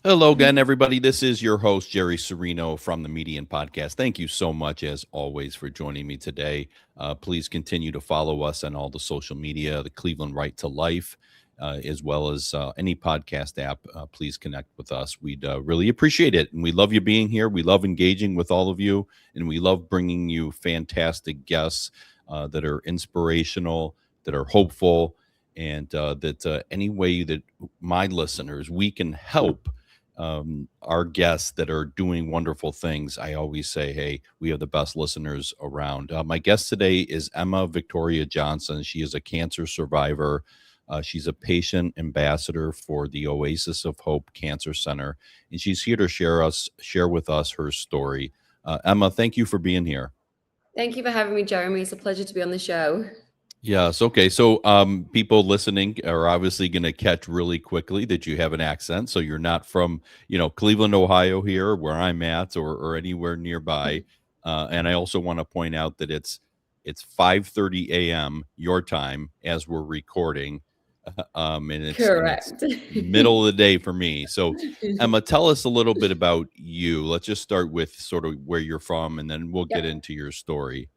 Hello again, everybody. This is your host, Jerry Serino from the Median Podcast. Thank you so much, as always, for joining me today. Please continue to follow us on all the social media, the Cleveland Right to Life, as well as any podcast app. Please connect with us. We'd really appreciate it. And we love you being here. We love engaging with all of you. And we love bringing you fantastic guests that are inspirational, that are hopeful, and that any way that my listeners, we can help our guests that are doing wonderful things. I always say, hey, we have the best listeners around. My guest today is Emma Victoria Johnson. She is a cancer survivor. She's a patient ambassador for the Oasis of Hope Cancer Center, and she's here to share with us her story. Emma, thank you for being here. Thank you for having me, Jeremy. It's a pleasure to be on the show. Yes. Okay. So, people listening are obviously going to catch really quickly that you have an accent. So you're not from, Cleveland, Ohio here, where I'm at, or anywhere nearby. And I also want to point out that it's 5:30 a.m. your time as we're recording, and it's Correct. middle of the day for me. So, Emma, tell us a little bit about you. Let's just start with sort of where you're from, and then we'll get Yep. into your story.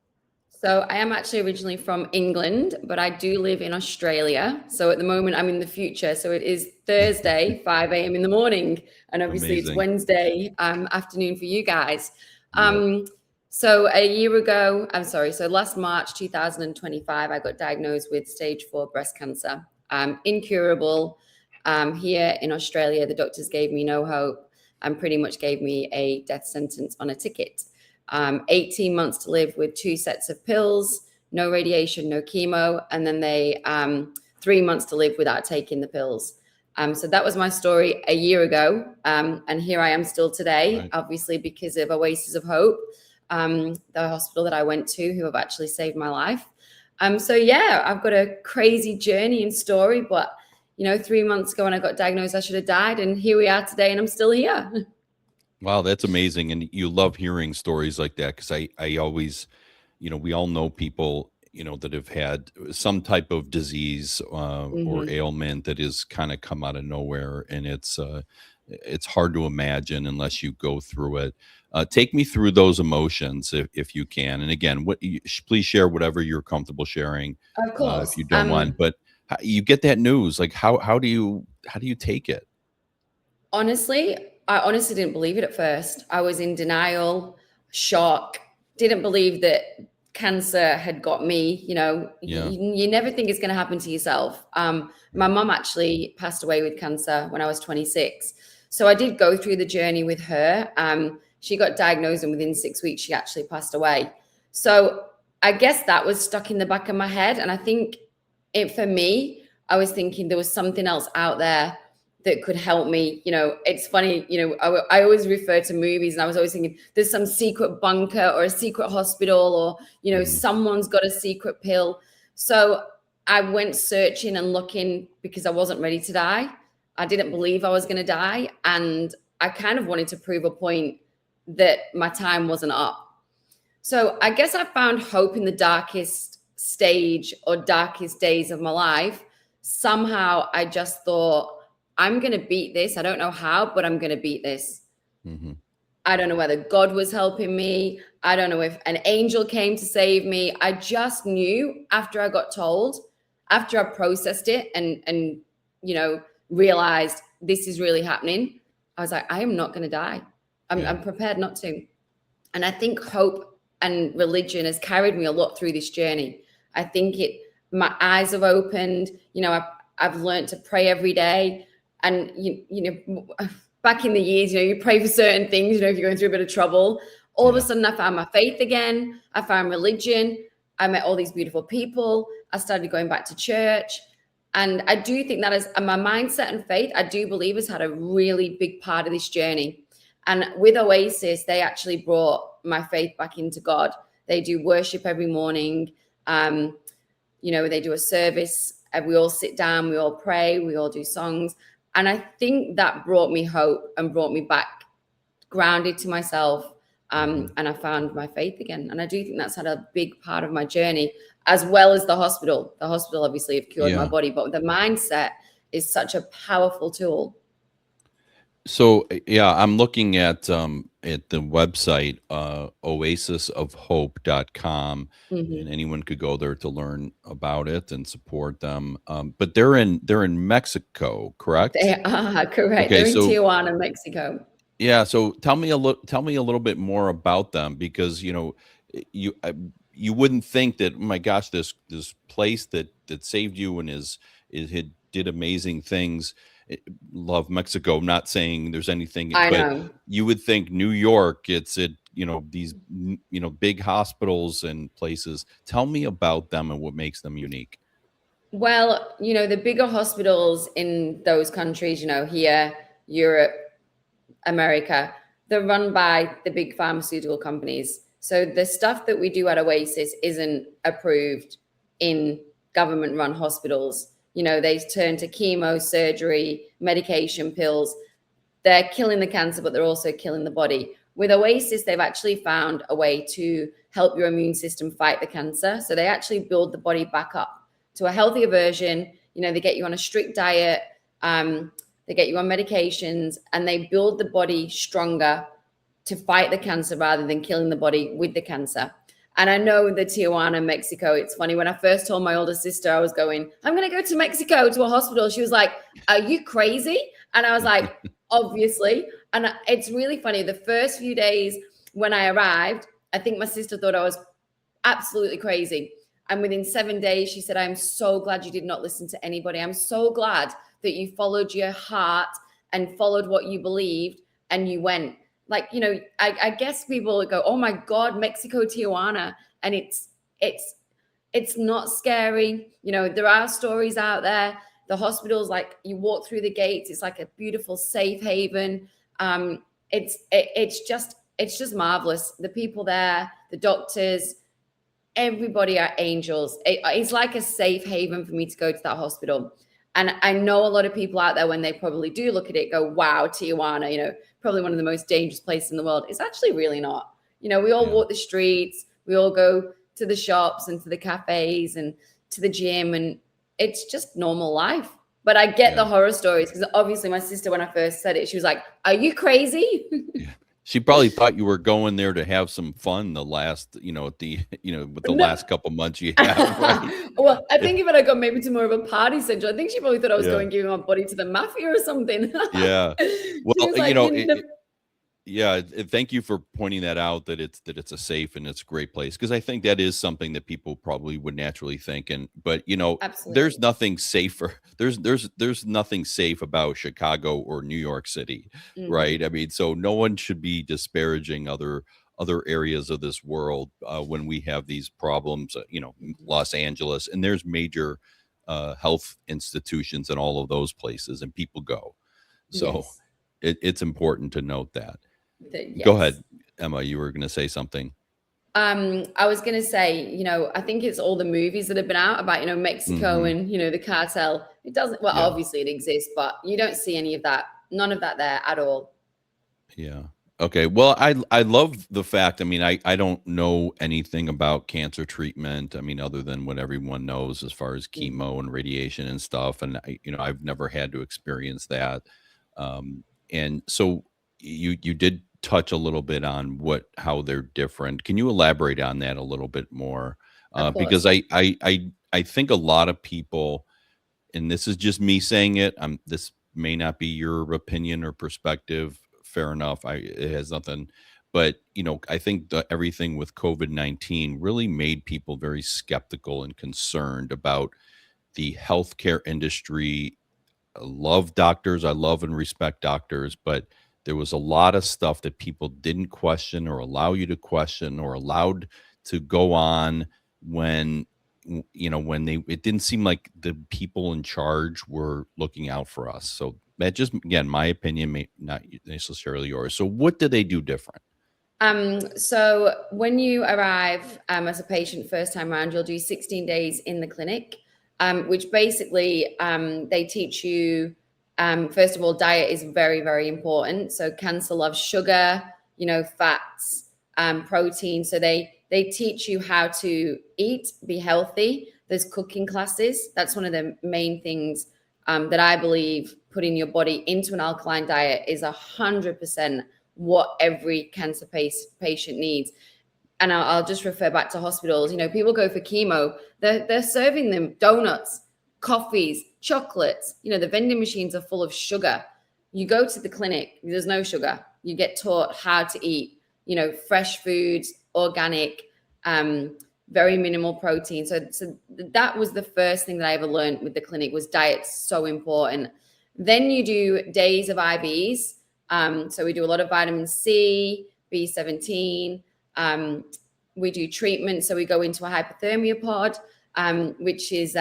So I am actually originally from England, but I do live in Australia. So at the moment, I'm in the future. So it is Thursday, 5 a.m. in the morning. And obviously, it's Amazing. Wednesday afternoon for you guys. Yep. So a year ago, so last March 2025, I got diagnosed with stage 4 breast cancer. Incurable. Here in Australia, the doctors gave me no hope and pretty much gave me a death sentence on a ticket. 18 months to live with 2 sets of pills, no radiation, no chemo, and then they 3 months to live without taking the pills. So that was my story a year ago, and here I am still today, Right. obviously because of Oasis of Hope, the hospital that I went to, who have actually saved my life. So yeah, I've got a crazy journey and story, but 3 months ago when I got diagnosed, I should have died, and here we are today, and I'm still here. Wow, that's amazing. And you love hearing stories like that because I always, we all know people, that have had some type of disease or Hmm. ailment that has kind of come out of nowhere. And it's hard to imagine unless you go through it. Take me through those emotions if you can. And again, please share whatever you're comfortable sharing Of if course. you don't mind. But you get that news, like how do you take it? Honestly, I honestly didn't believe it at first. I was in denial, shock, didn't believe that cancer had got me. Yeah. You never think it's going to happen to yourself. My mum actually passed away with cancer when I was 26. So I did go through the journey with her. She got diagnosed, and within 6 weeks, she actually passed away. So I guess that was stuck in the back of my head. And I think for me, I was thinking there was something else out there that could help me. It's funny, I always refer to movies, and I was always thinking there's some secret bunker or a secret hospital, or, Mhm. someone's got a secret pill. So I went searching and looking because I wasn't ready to die. I didn't believe I was going to die. And I kind of wanted to prove a point that my time wasn't up. So I guess I found hope in the darkest stage or darkest days of my life. Somehow I just thought, I'm going to beat this. I don't know how, but I'm going to beat this. Mhm. I don't know whether God was helping me. I don't know if an angel came to save me. I just knew after I got told, after I processed it and realized this is really happening, I was like, I am not going to die. Yeah. I'm prepared not to. And I think hope and religion has carried me a lot through this journey. I think my eyes have opened. I've learned to pray every day. And, back in the years, you pray for certain things, if you're going through a bit of trouble. All of a Yeah. sudden, I found my faith again. I found religion. I met all these beautiful people. I started going back to church. And I do think that is my mindset and faith, I do believe, has had a really big part of this journey. And with Oasis, they actually brought my faith back into God. They do worship every morning. They do a service. We all sit down, we all pray, we all do songs. And I think that brought me hope and brought me back grounded to myself. Mhm. And I found my faith again. And I do think that's had a big part of my journey, as well as the hospital. The hospital obviously have cured my Yeah. body, but the mindset is such a powerful tool. So yeah, I'm looking at the website oasisofhope.com, and Mhm. anyone could go there to learn about it and support them. But they're in Mexico, correct? They are correct. Okay, They're in so Tijuana, Mexico. yeah, so tell me a little bit more about them because you wouldn't think that, oh my gosh, this place that saved you and is had did amazing things. eh, Love Mexico. I'm not saying there's anything, I but know. you would think New York. It's at these big hospitals and places. Tell me about them and what makes them unique. Well, the bigger hospitals in those countries, here, Europe, America, they're run by the big pharmaceutical companies. So the stuff that we do at Oasis isn't approved in government run hospitals. They turn to chemo, surgery, medication, pills. They're killing the cancer, but they're also killing the body. With Oasis, they've actually found a way to help your immune system fight the cancer. So they actually build the body back up to a healthier version. They get you on a strict diet, um, they get you on medications, and they build the body stronger to fight the cancer rather than killing the body with the cancer. And I know the Tijuana, Mexico, it's funny. When I first told my older sister I was going, I'm going to go to Mexico to a hospital, she was like, are you crazy? And I was like, obviously. And it's really funny. The first few days when I arrived, I think my sister thought I was absolutely crazy. And within 7 days, she said, I'm so glad you did not listen to anybody. I'm so glad that you followed your heart and followed what you believed and you went. Like, I guess people would go, oh my God, Mexico, Tijuana. And it's not scary. There are stories out there. The hospitals, like you walk through the gates, it's like a beautiful safe haven. It's just marvelous. The people there, the doctors, everybody are angels. It's like a safe haven for me to go to that hospital. And I know a lot of people out there, when they probably do look at it, go, wow, Tijuana, probably one of the most dangerous places in the world. It's actually really not. We all Yeah, walk the streets, we all go to the shops and to the cafes and to the gym, and it's just normal life. But I get yeah. the horror stories because obviously my sister, when I first said it, she was like, are you crazy? Yeah. She probably thought you were going there to have some fun the last, at the, with the No. last couple months you have, right? Well, I Yeah. think if I got maybe to more of a party central, I think she probably thought I was Yeah. going giving my body to the mafia or something. Yeah. She Well, was like, yeah, thank you for pointing that out, that it's a safe and it's a great place, because I think that is something that people probably would naturally think. And but there's absolutely. nothing safer. There's nothing safe about Chicago or New York City, right? Mhm. I mean, so no one should be disparaging other areas of this world when we have these problems. Mhm. Los Angeles, and there's major health institutions in all of those places, and people go. So Yes. it's important to note that. Go Yes. ahead, Emma, you were gonna say something. I was gonna say, I think it's all the movies that have been out about, Mexico Mhm. and, the cartel. It doesn't, well, Yeah, obviously it exists, but you don't see any of that, none of that there at all. yeah. Okay, well, I love the fact, I mean, I don't know anything about cancer treatment, I mean, other than what everyone knows as far as Mhm. chemo and radiation and stuff, and I've never had to experience that. And so you did touch a little bit on how they're different. Can you elaborate on that a little bit more? Of Because course. I think a lot of people, and this is just me saying it, this may not be your opinion or perspective. Fair enough. It has nothing, but I think everything with COVID-19 really made people very skeptical and concerned about the healthcare industry. I love doctors. I love and respect doctors, but there was a lot of stuff that people didn't question or allow you to question or allowed to go on when when they it didn't seem like the people in charge were looking out for us. So that just, again, my opinion, may not necessarily yours. So what did they do different? So when you arrive as a patient first time around, you'll do 16 days in the clinic, which basically they teach you. First of all, diet is very, very important. So cancer loves sugar, fats, protein. So they teach you how to eat, be healthy. There's cooking classes. That's one of the main things that I believe putting your body into an alkaline diet is 100% what every cancer patient needs. And I'll just refer back to hospitals. You know, people go for chemo, they're serving them donuts, coffees, chocolates. You know, the vending machines are full of sugar. You go to the clinic, there's no sugar. You get taught how to eat, you know, fresh foods, organic, very minimal protein. So that was the first thing that I ever learned with the clinic, was diet's so important. Then you do days of IVs. So we do a lot of vitamin C, B17. We do treatment. So we go into a hypothermia pod, which is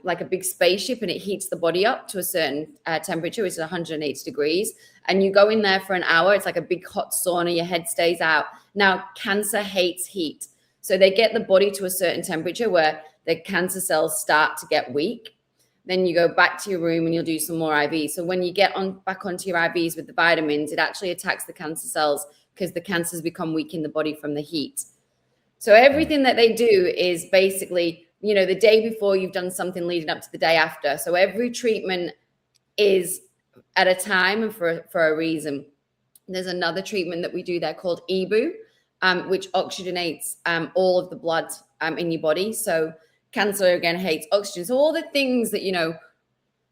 like a big spaceship, and it heats the body up to a certain temperature, which is 180 degrees. And you go in there for an hour. It's like a big hot sauna. Your head stays out. Now, cancer hates heat. So they get the body to a certain temperature where the cancer cells start to get weak. Then you go back to your room and you'll do some more IVs. So when you get back onto your IVs with the vitamins, it actually attacks the cancer cells because the cancers become weak in the body from the heat. So everything that they do is basically, you know, the day before you've done something leading up to the day after. So every treatment is at a time and for a reason. There's another treatment that we do there called EBU, which oxygenates all of the blood in your body. So cancer, again, hates oxygen. So all the things that, you know,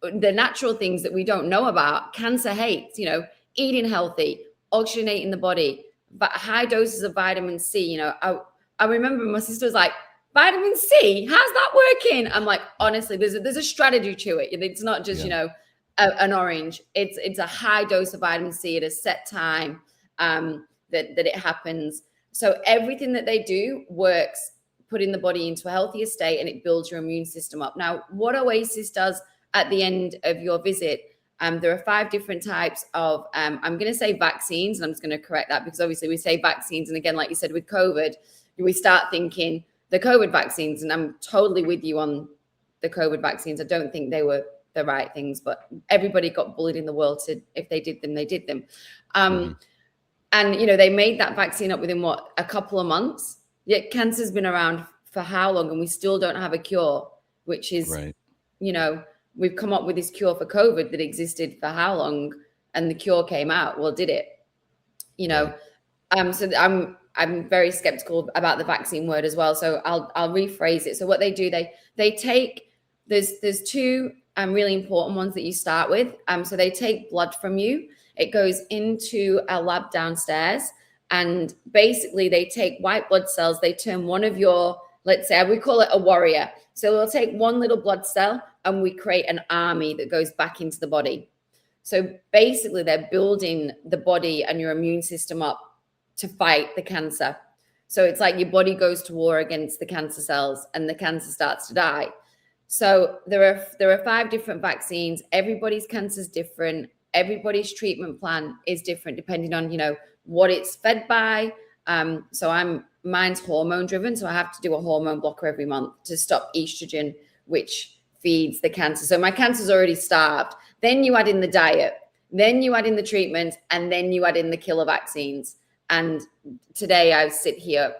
the natural things that we don't know about, cancer hates, you know, eating healthy, oxygenating the body, but high doses of vitamin C. You know, I remember my sister was like, vitamin C, how's that working? I'm like, honestly, there's a strategy to it. It's not just, you know, an orange. It's a high dose of vitamin C at a set time that it happens. So everything that they do works, putting the body into a healthier state, and it builds your immune system up. Now, what Oasis does at the end of your visit, there are 5 different types of, I'm going to say vaccines, and I'm just going to correct that because obviously we say vaccines. And again, like you said, with COVID, we start thinking the COVID vaccines, and I'm totally with you on the COVID vaccines. I don't think they were the right things, but everybody got bullied in the world to, if they did them, they did them. And, you know, they made that vaccine up within a couple of months. Yet cancer's been around for how long, and we still don't have a cure, which is, you know, we've come up with this cure for COVID that existed for how long, and the cure came out. Well, did it? You know, so I'm very skeptical about the vaccine word as well. So I'll rephrase it. So what they do, they take, there's 2 really important ones that you start with. So they take blood from you. It goes into a lab downstairs, and basically they take white blood cells. They turn one of your, let's say, we call it a warrior. So we'll take one little blood cell and we create an army that goes back into the body. So basically they're building the body and your immune system up to fight the cancer. So it's like your body goes to war against the cancer cells and the cancer starts to die. So there are 5 different vaccines. Everybody's cancer is different. Everybody's treatment plan is different depending on, you know, what it's fed by. So mine's hormone driven. So I have to do a hormone blocker every month to stop estrogen, which feeds the cancer. So my cancer's already starved. Then you add in the diet, then you add in the treatment, and then you add in the killer vaccines. And today I sit here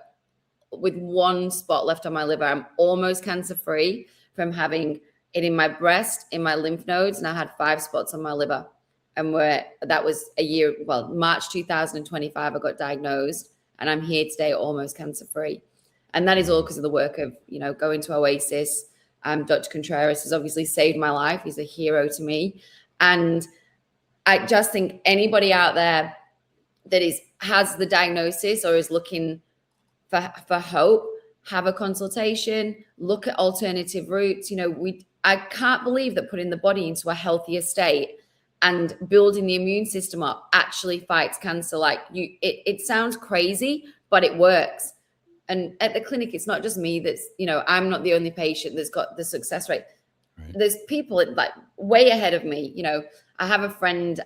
with 1 spot left on my liver. I'm almost cancer free from having it in my breast, in my lymph nodes, and I had 5 spots on my liver. And that was March 2025, I got diagnosed, and I'm here today almost cancer free. And that is all because of the work of, you know, going to Oasis. Dr. Contreras has obviously saved my life. He's a hero to me. And I just think anybody out there that has the diagnosis or is looking for hope, have a consultation, look at alternative routes. You know, I can't believe that putting the body into a healthier state and building the immune system up actually fights cancer. Like it sounds crazy, but it works. And at the clinic, it's not just me that's, you know, I'm not the only patient that's got the success rate. There's people like way ahead of me. You know, I have a friend,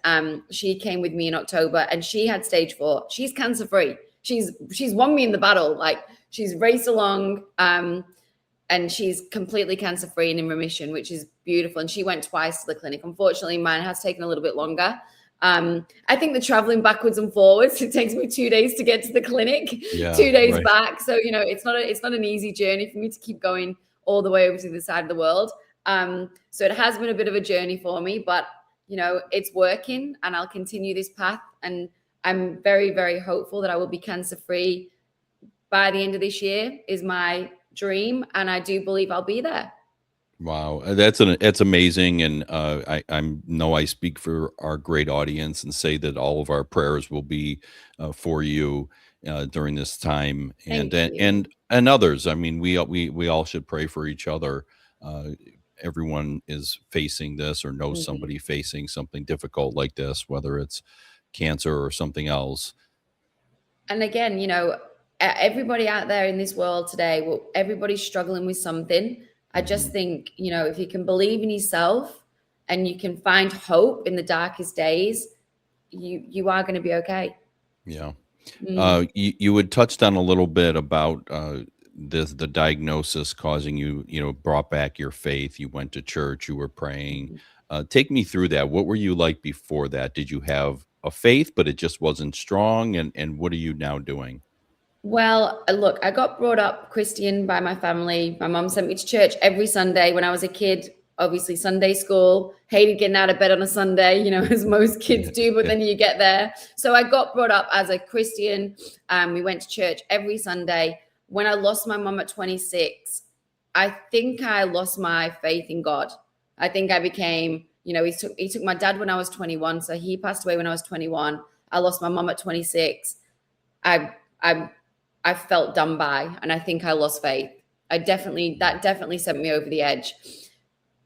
she came with me in October and she had stage 4. She's cancer free. She's won me in the battle. Like she's raced along and she's completely cancer free and in remission, which is beautiful. And she went twice to the clinic. Unfortunately, mine has taken a little bit longer. I think the traveling backwards and forwards, it takes me 2 days to get to the clinic, 2 days back. So, you know, it's not an easy journey for me to keep going all the way over to the side of the world. So it has been a bit of a journey for me, but it's working, and I'll continue this path. And I'm very, very hopeful that I will be cancer free by the end of this year is my dream. And I do believe I'll be there. Wow, that's amazing, and I know I speak for our great audience and say that all of our prayers will be for you during this time, and Thank you. others. I mean, we all should pray for each other. Uh, Everyone is facing this or knows Mhm. somebody facing something difficult like this, whether it's cancer or something else. And again, everybody out there in this world today, well, everybody's struggling with something. I just Hmm. think, if you can believe in yourself and you can find hope in the darkest days, you are going to be okay. Yeah. Mm, You had touched on a little bit about the diagnosis causing you, brought back your faith. You went to church, you were praying. mhm. Take me through that. What were you like before that? Did you have a faith, but it just wasn't strong? And what are you now doing? Well, look, I got brought up Christian by my family. My mom sent me to church every Sunday when I was a kid. Obviously, Sunday school, hated getting out of bed on a Sunday, as most kids do, but then you get there. So I got brought up as a Christian. We went to church every Sunday. When I lost my mom at 26, I think I lost my faith in God. I think I became, he took my dad when I was 21. So he passed away when I was 21. I lost my mom at 26. I I I felt done by, and I think I lost faith. Yeah. That definitely sent me over the edge.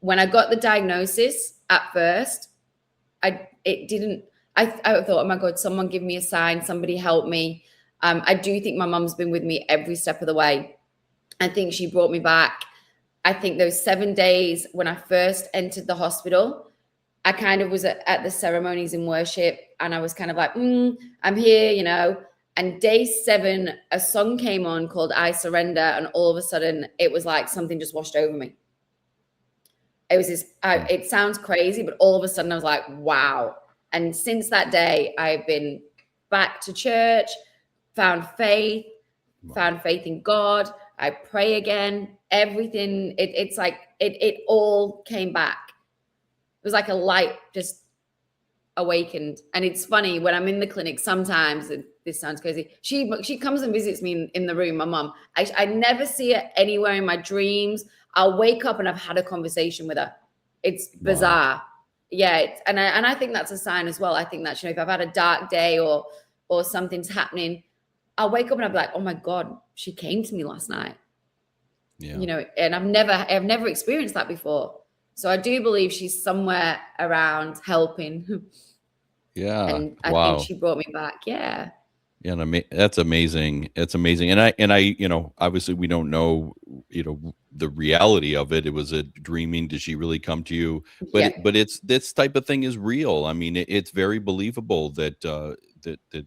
When I got the diagnosis at first, it didn't. I thought, oh my God, someone give me a sign, somebody help me. I do think my mum's been with me every step of the way. I think she brought me back. I think those 7 days when I first entered the hospital, I kind of was at the ceremonies in worship, and I was kind of like, I'm here. And day 7, a song came on called I Surrender. And all of a sudden, it was like something just washed over me. It was this, Mm. it sounds crazy, but all of a sudden I was like, wow. And since that day, I've been back to church, found faith, Wow. found faith in God. I pray again. Everything, it's like it all came back. It was like a light just awakened. And it's funny when I'm in the clinic sometimes, this sounds crazy, she comes and visits me in the room, my mom. I never see her anywhere in my dreams. I'll wake up and I've had a conversation with her. It's Wow. bizarre. Yeah, and I think that's a sign as well. I think that, if I've had a dark day or something's happening, I'll wake up and I'll be like, oh my God, she came to me last night. Yeah. And I've never experienced that before. So I do believe she's somewhere around helping. Yeah. And I think Wow. she brought me back. Yeah. Yeah, and that's amazing. It's amazing, and I, obviously we don't know, the reality of it. It was a dreaming. Did she really come to you? Yeah. But it's this type of thing is real. I mean, it's very believable that that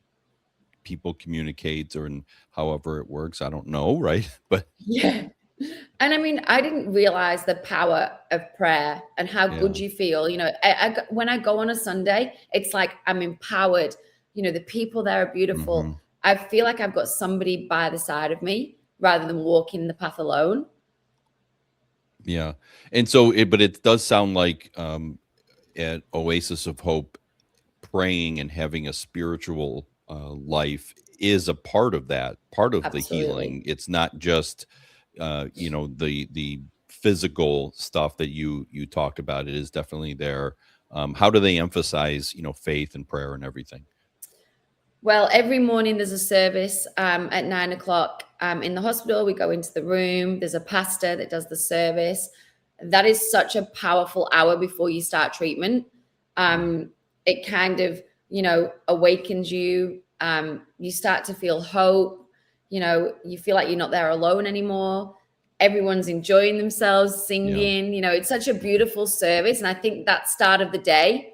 people communicate or and however it works. I don't know, right? But Yeah. And I mean, I didn't realize the power of prayer and how good yeah, you feel. When I go on a Sunday, it's like I'm empowered. The people there are beautiful. hmm, I feel like I've got somebody by the side of me rather than walking the path alone. yeah, and so but it does sound like at Oasis of Hope, praying and having a spiritual life is a part of that, part of the Absolutely. healing. It's not just the physical stuff that you talked about. It is definitely there. How do they emphasize faith and prayer and everything? Well, every morning there's a service at 9 o'clock in the hospital. We go into the room. There's a pastor that does the service. That is such a powerful hour before you start treatment. Mm, It kind of, awakens you. You start to feel hope. You feel like you're not there alone anymore. Everyone's enjoying themselves, yeah, singing. It's such a beautiful service. And I think that start of the day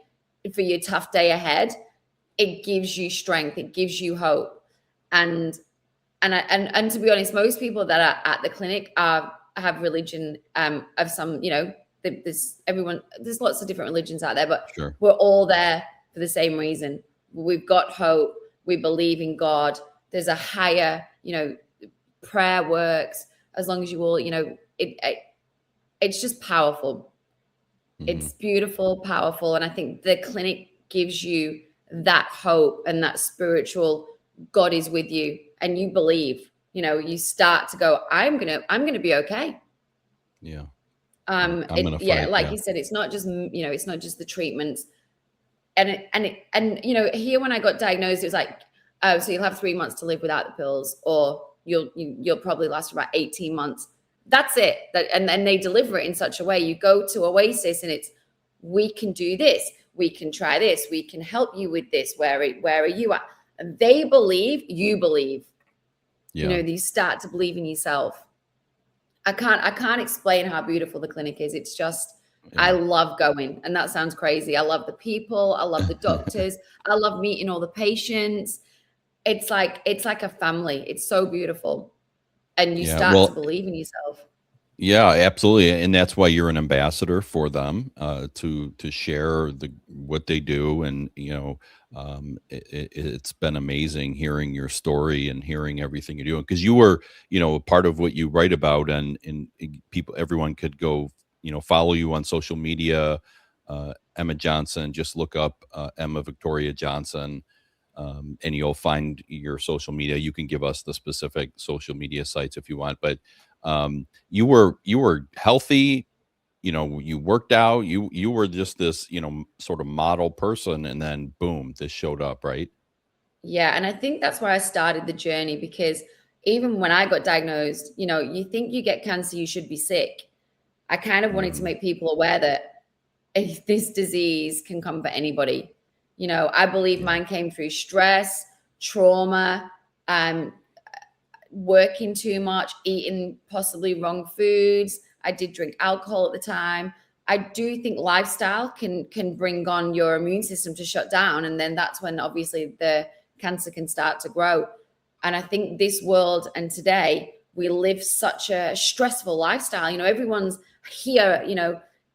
for your tough day ahead, it gives you strength, it gives you hope. And and I, and and to be honest, most people that are at the clinic have religion of some, there's lots of different religions out there, but sure. we're all there for the same reason. We've got hope, we believe in God. There's a higher, prayer works as long as you all, it's just powerful. Hmm. It's beautiful, powerful, and I think the clinic gives you that hope and that spiritual God is with you, and you believe. You start to go, I'm gonna be okay. Yeah. Yeah. I'm It gonna Yeah, fight. like Yeah. you said, it's not just the treatments, and here when I got diagnosed, it was like, oh, so you'll have 3 months to live without the pills, or you'll probably last about 18 months. That's it. And then they deliver it in such a way. You go to Oasis, and it's, we can do this, we can try this, we can help you with this. Where are you at? And they believe, you believe. Yeah. You start to believe in yourself. I can't explain how beautiful the clinic is. It's just, I Yeah. love going, and that sounds crazy. I love the people, I love the doctors, I love meeting all the patients. It's like a family. It's so beautiful, and you Yeah. start to Well, believe in yourself. yeah, absolutely, and that's why you're an ambassador for them, to share what they do, and it's been amazing hearing your story and hearing everything you're doing, because you were, part of what you write about, and people, everyone could go, follow you on social media, Emma Johnson. Just look up Emma Victoria Johnson, and you'll find your social media. You can give us the specific social media sites if you want, but you were healthy. You worked out. You were just this, sort of model person, and then boom, this showed up, right? Yeah, and I think that's why I started the journey, because even when I got diagnosed, you think you get cancer, you should be sick. I kind of wanted to Hmm. make people aware that if this disease can come for anybody. I believe Yeah. mine came through stress, trauma, um, working too much, eating possibly wrong foods. I did drink alcohol at the time. I do think lifestyle can bring on your immune system to shut down, and then that's when obviously the cancer can start to grow. And I think this world and today we live such a stressful lifestyle. Everyone's here.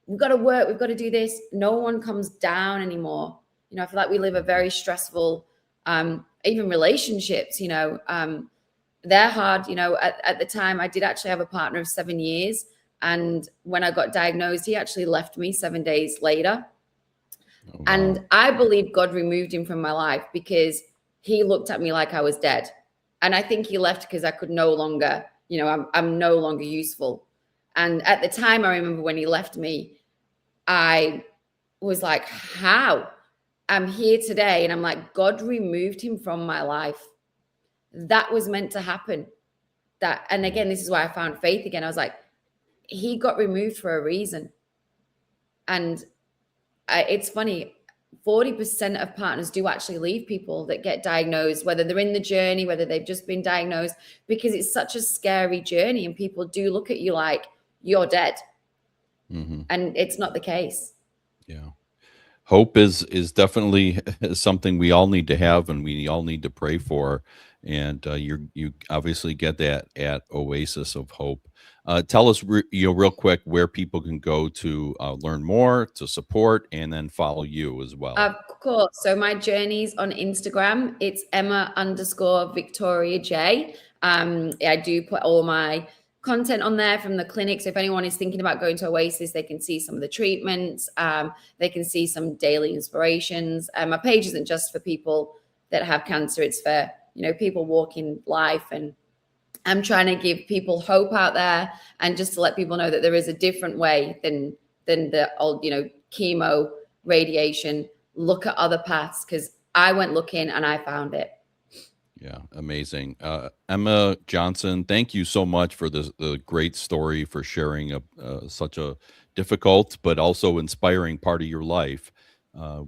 We've got to work, we've got to do this. No one comes down anymore. I feel like we live a Mhm. very stressful, even relationships. They're hard. At the time, I did actually have a partner of 7 years. And when I got diagnosed, he actually left me 7 days later. Oh, wow. And I believe God removed him from my life because he looked at me like I was dead. And I think he left because I could no longer, I'm no longer useful. And at the time, I remember when he left me, I was like, how? I'm here today. And I'm like, God removed him from my life. That was meant to happen. And Yeah. again, this is why I found faith again. I was like, he got removed for a reason. And it's funny, 40% of partners do actually leave people that get diagnosed, whether they're in the journey, whether they've just been diagnosed, because it's such a scary journey, and people do look at you like you're dead, Hmm. and it's not the case. Yeah. Hope is definitely something we all need to have, and we all need to pray for. And you obviously get that at Oasis of Hope. Tell us, real quick, where people can go to learn more, to support, and then follow you as well. Of course. So my journey's on Instagram. It's Emma_Victoria J. I do put all my content on there from the clinic. So if anyone is thinking about going to Oasis, they can see some of the treatments. They can see some daily inspirations. My page isn't just for people that have cancer. It's for, people walking life, and I'm trying to give people hope out there, and just to let people know that there is a different way than the old, chemo, radiation. Look at other paths, because I went looking and I found it. Yeah, amazing. Emma Johnson, thank you so much for the great story, for sharing such a difficult but also inspiring part of your life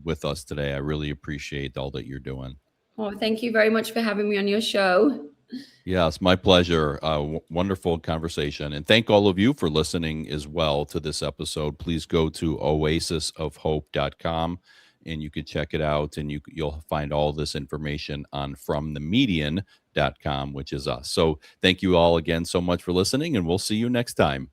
with us today. I really appreciate all that you're doing. Oh, thank you very much for having me on your show. Yes, my pleasure. Wonderful conversation. And thank all of you for listening as well to this episode. Please go to oasisofhope.com and you can check it out, and you'll find all this information on fromthemedian.com, which is us. So thank you all again so much for listening, and we'll see you next time.